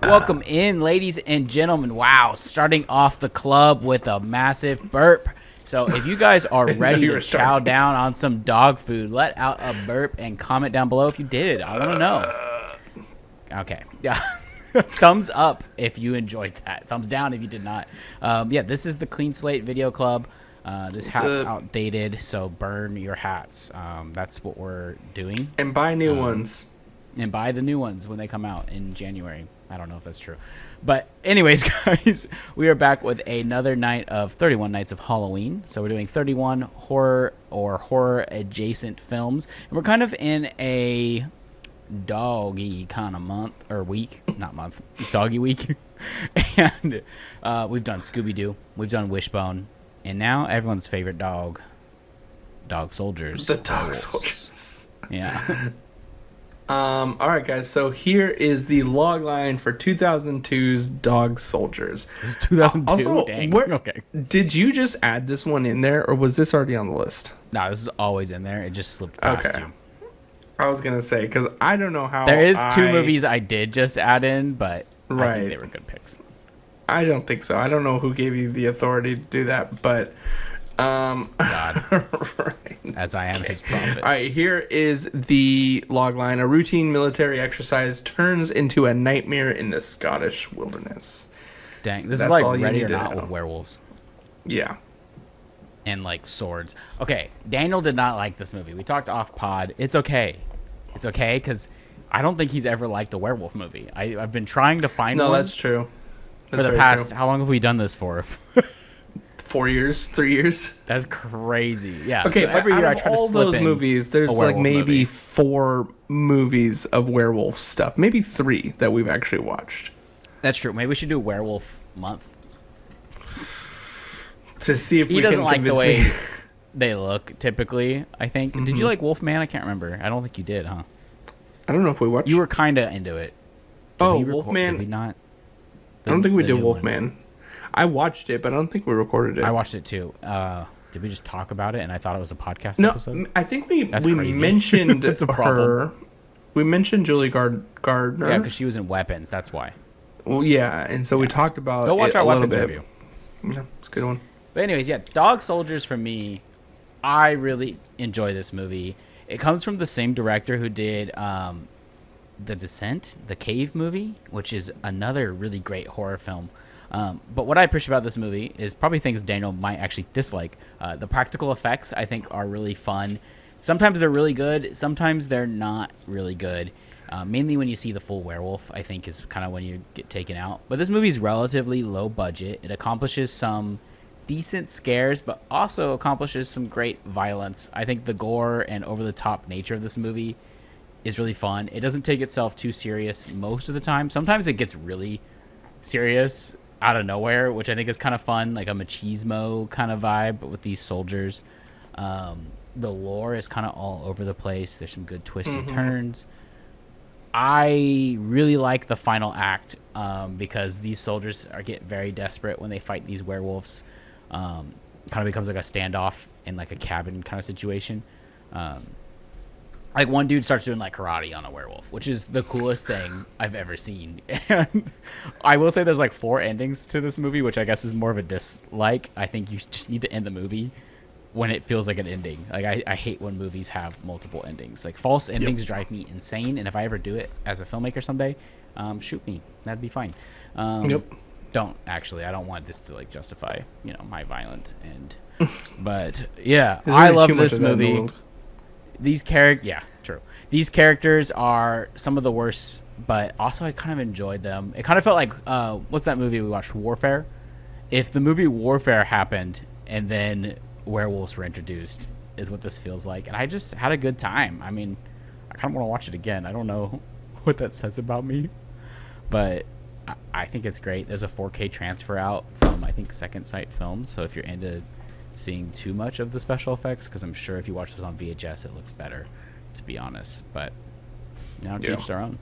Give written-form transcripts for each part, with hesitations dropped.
Welcome in, ladies and gentlemen. Wow, starting off the club with a massive burp. So if you guys are ready to chow down on some dog food, let out a burp and comment down below if you did. I want to know. Okay. Yeah. Thumbs up if you enjoyed that. Thumbs down if you did not. Yeah, this is the Clean Slate Video Club. This hat's outdated, so burn your hats. That's what we're doing. And buy new ones. And buy the new ones when they come out in January. I don't know if that's true. But anyways, guys, we are back with another night of 31 Nights of Halloween. So we're doing 31 horror or horror-adjacent films. And we're kind of in a doggy kind of month or week. Not month. Doggy week. And we've done Scooby-Doo. We've done Wishbone. And now everyone's favorite dog soldiers. The dog soldiers. Yeah. All right, guys. So here is the log line for 2002's Dog Soldiers. This is 2002. Also, Dang. Okay. Did you just add this one in there, or was this already on the list? No, this is always in there. It just slipped past you. I was gonna say because I don't know how. There is two movies I did just add in, but right. I think they were good picks. I don't think so. I don't know who gave you the authority to do that, but God, right. As I am his prophet. All right, here is the logline. A routine military exercise turns into a nightmare in the Scottish wilderness. Dang, this That's is like all you Ready need or to Not know. with werewolves Yeah. and like swords. Okay, Daniel did not like this movie. We talked off pod. It's okay. It's okay because I don't think he's ever liked a werewolf movie. I've been trying to find one. No, that's true. That's for the past, how long have we done this for? 4 years, 3 years. That's crazy. Yeah. Okay, so every year I try to slip all those in movies, there's like maybe movie. 4 movies of werewolf stuff. Maybe 3 that we've actually watched. That's true. Maybe we should do a werewolf month. To see if He we doesn't can like convince the way me. they look, typically, I think. Did you like Wolfman? I can't remember. I don't think you did, huh? I don't know if we watched. You were kind of into it. Wolfman. Did we not? I don't think we did new Wolfman. one. I watched it, but I don't think we recorded it. I watched it too. Did we just talk about it and I thought it was a podcast No, episode? I think we crazy. mentioned That's a her. problem. We mentioned Julie Gardner. Yeah, because she was in Weapons. That's why. Well, yeah, and so we talked about Go watch it our a little Weapons bit. review. Yeah, it's a good one. But anyways, yeah, Dog Soldiers for me, I really enjoy this movie. It comes from the same director who did The Descent, the Cave movie, which is another really great horror film. But what I appreciate about this movie is probably things Daniel might actually dislike. The practical effects, I think, are really fun. Sometimes they're really good. Sometimes they're not really good. Mainly when you see the full werewolf, I think, is kind of when you get taken out. But this movie is relatively low budget. It accomplishes some decent scares, but also accomplishes some great violence. I think the gore and over-the-top nature of this movie is really fun. It doesn't take itself too serious most of the time. Sometimes it gets really serious out of nowhere, which I think is kind of fun, like a machismo kind of vibe with these soldiers. The lore is kind of all over the place. There's some good twists and turns. I really like the final act because these soldiers get very desperate when they fight these werewolves. Kind of becomes like a standoff in like a cabin kind of situation. Like one dude starts doing like karate on a werewolf, which is the coolest thing I've ever seen. And I will say there's like 4 endings to this movie, which I guess is more of a dislike. I think you just need to end the movie when it feels like an ending. Like I hate when movies have multiple endings. Like false endings drive me insane. And if I ever do it as a filmmaker someday, shoot me. That'd be fine. Don't actually. I don't want this to like justify, my violent end. But yeah, I love this movie. These These characters are some of the worst, but also I kind of enjoyed them. It kind of felt like what's that movie we watched, Warfare? If the movie Warfare happened and then werewolves were introduced, is what this feels like. And I just had a good time. I mean, I kind of want to watch it again. I don't know what that says about me, but I think it's great. There's a 4K transfer out from, I think, Second Sight Films. So if you're into seeing too much of the special effects, because I'm sure if you watch this on VHS, it looks better, to be honest. But now to each their own.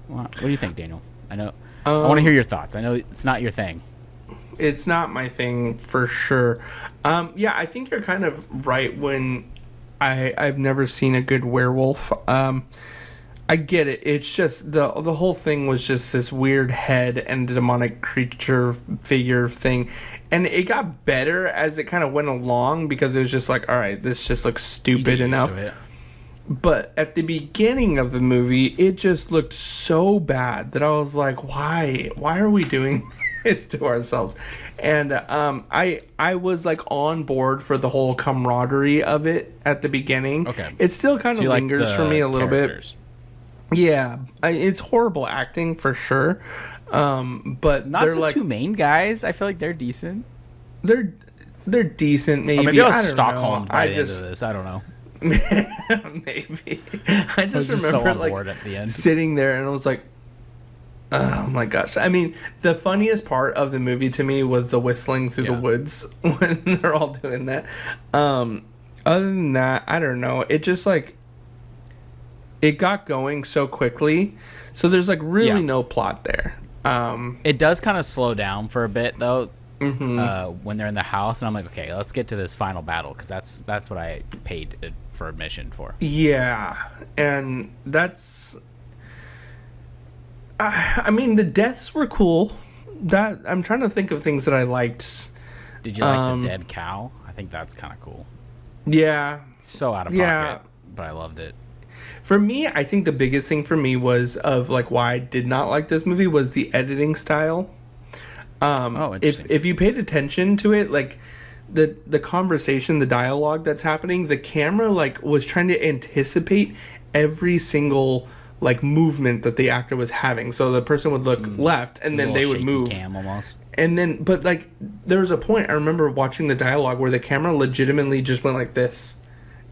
What do you think, Daniel? I know I want to hear your thoughts. I know it's not your thing. It's not my thing for sure. Yeah, I think you're kind of right when I've never seen a good werewolf. I get it. It's just the whole thing was just this weird head and demonic creature figure thing, and it got better as it kind of went along because it was just like, all right, this just looks stupid enough. But at the beginning of the movie, it just looked so bad that I was like, why are we doing this to ourselves? And I was like on board for the whole camaraderie of it at the beginning. Okay. It still kind of lingers like for me a little characters. bit. Yeah, it's horrible acting for sure. But Not they're the like two main guys. I feel like they're decent. they're decent. Maybe, Or maybe I was Stockholm by the end of this. I don't know. Maybe I just remember so on like board at the end. sitting there and I was like, oh my gosh. I mean, the funniest part of the movie to me was the whistling through the woods when they're all doing that. Other than that, I don't know. It just like it got going so quickly, so there's like really no plot there. It does kind of slow down for a bit though. When they're in the house, and I'm like, okay, let's get to this final battle because that's what I paid for admission for. Yeah, and that's. I mean, the deaths were cool. That I'm trying to think of things that I liked. Did you like the dead cow? I think that's kind of cool. Yeah, It's so out of pocket, but I loved it. For me, I think the biggest thing for me was of like why I did not like this movie was the editing style. Interesting. If you paid attention to it, like the conversation, the dialogue that's happening, the camera like was trying to anticipate every single like movement that the actor was having. So the person would look left and then they would move. Cam almost. And then, but like there was a point I remember watching the dialogue where the camera legitimately just went like this,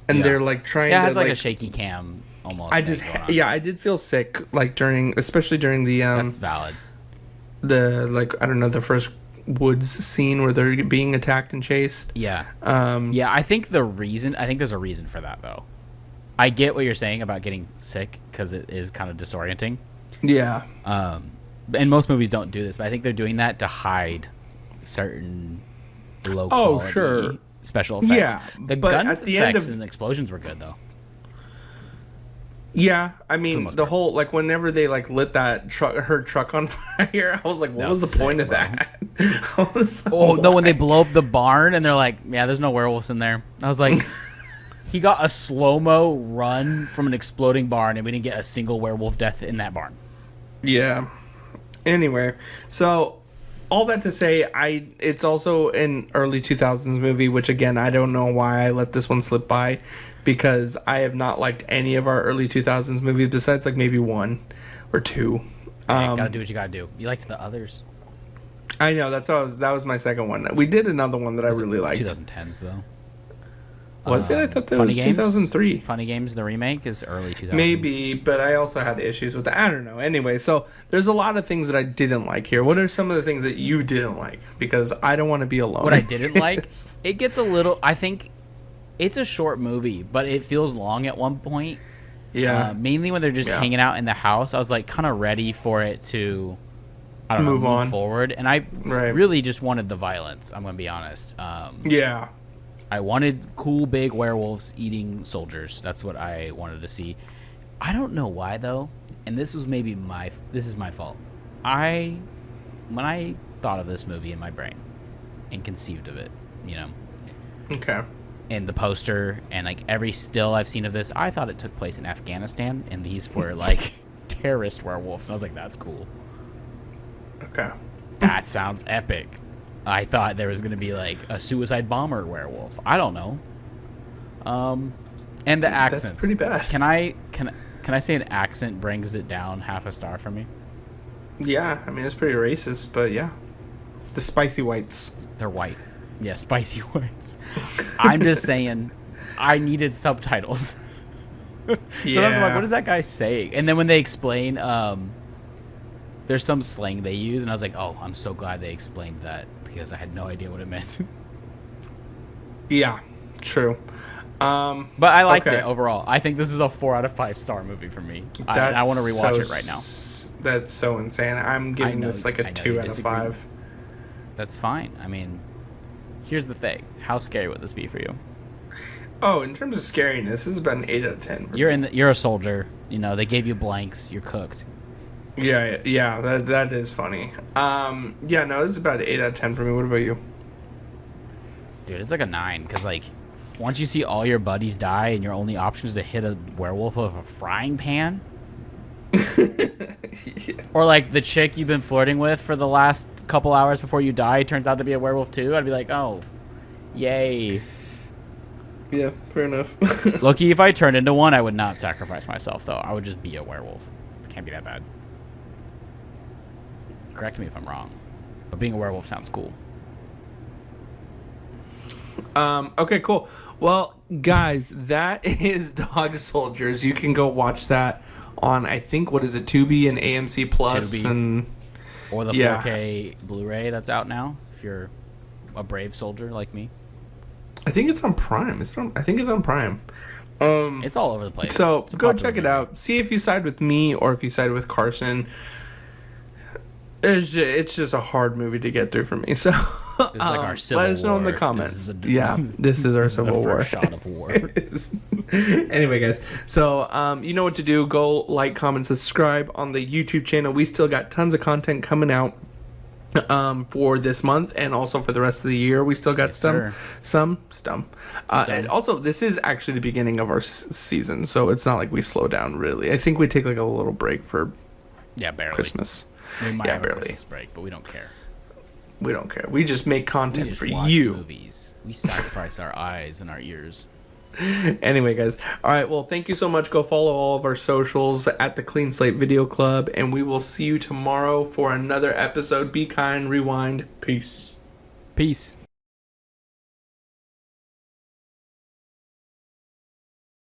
and they're like trying. Yeah, it to has like like a shaky cam almost. I just I did feel sick like especially during the That's valid. the like I don't know the first woods scene where they're being attacked and chased. Yeah. I think there's a reason for that though. I get what you're saying about getting sick because it is kind of disorienting. Yeah. And most movies don't do this, but I think they're doing that to hide certain low quality special effects. Yeah, the but gun at the effects end of and the explosions were good though. Yeah, I mean the whole like whenever they like lit that her truck on fire, I was like, what was the point of that? When they blow up the barn and they're like, yeah, there's no werewolves in there. I was like, he got a slow-mo run from an exploding barn and we didn't get a single werewolf death in that barn. Yeah. Anyway, so all that to say, it's also an early 2000s movie, which again, I don't know why I let this one slip by, because I have not liked any of our early 2000s movies besides like maybe one or two. Gotta do what you gotta do. You liked the others. I know, that was my second one. We did another one that I really liked. 2010s though. Was it? I thought that was 2003. Funny Games, the remake, is early 2000s. Maybe, but I also had issues with that. I don't know. Anyway, so there's a lot of things that I didn't like here. What are some of the things that you didn't like? Because I don't want to be alone. What I didn't like, it gets a little... I think it's a short movie, but it feels long at one point. Yeah. Mainly when they're just hanging out in the house. I was like kind of ready for it to... I don't know, move forward. And I really just wanted the violence, I'm going to be honest. Yeah. I wanted cool big werewolves eating soldiers. That's what I wanted to see. I don't know why though, and this is my fault. When I thought of this movie in my brain and conceived of it, Okay. And the poster and like every still I've seen of this, I thought it took place in Afghanistan and these were like terrorist werewolves. And I was like, that's cool. Okay. That sounds epic. I thought there was going to be like a suicide bomber werewolf. I don't know. And the accents. That's pretty bad. Can I say an accent brings it down half a star for me? Yeah, I mean it's pretty racist, but yeah. The spicy whites. They're white. Yeah, spicy whites. I'm just saying I needed subtitles. So that's like, what does that guy say? And then when they explain there's some slang they use and I was like, "Oh, I'm so glad they explained that." Because I had no idea what it meant. Yeah, true. But I liked it overall. I think this is a 4 out of 5 star movie for me. I want to rewatch it right now. That's so insane. I'm giving this like a 2 out of 5. That's fine. I mean, here's the thing. How scary would this be for you? Oh, in terms of scariness, this is about an 8 out of 10. You're a soldier. You know, they gave you blanks. You're cooked. Yeah, that is funny. Yeah, no, this is about an 8 out of 10 for me. What about you? Dude, it's like a 9 because like once you see all your buddies die and your only option is to hit a werewolf with a frying pan, or like the chick you've been flirting with for the last couple hours before you die turns out to be a werewolf too, I'd be like, oh, yay. Yeah, fair enough. Loki, if I turned into one, I would not sacrifice myself though. I would just be a werewolf. It can't be that bad. Correct me if I'm wrong, but being a werewolf sounds cool. Okay, cool. Well, guys, that is Dog Soldiers. You can go watch that on, I think, what is it, Tubi and AMC Plus, Tubi. and Or the 4K Blu-ray that's out now, if you're a brave soldier like me. I think it's on Prime. I think it's on Prime. It's all over the place. So It's a go popular check it movie. out. See if you side with me or if you side with Carson. It's just a hard movie to get through for me. So This is like our Civil let us know in the War. comments. This is This is our this is the Civil War. first shot of war. Anyway, guys, so you know what to do. Go like, comment, subscribe on the YouTube channel. We still got tons of content coming out for this month and also for the rest of the year. We still got some. And also, this is actually the beginning of our season, so it's not like we slow down really. I think we take like a little break for barely. Christmas. We might have barely. a Christmas break, but we don't care. We don't care. We just make We content just for watch you. movies. We sacrifice our eyes and our ears. Anyway, guys. All right. Well, thank you so much. Go follow all of our socials at the Clean Slate Video Club, and we will see you tomorrow for another episode. Be kind, rewind. Peace. Peace.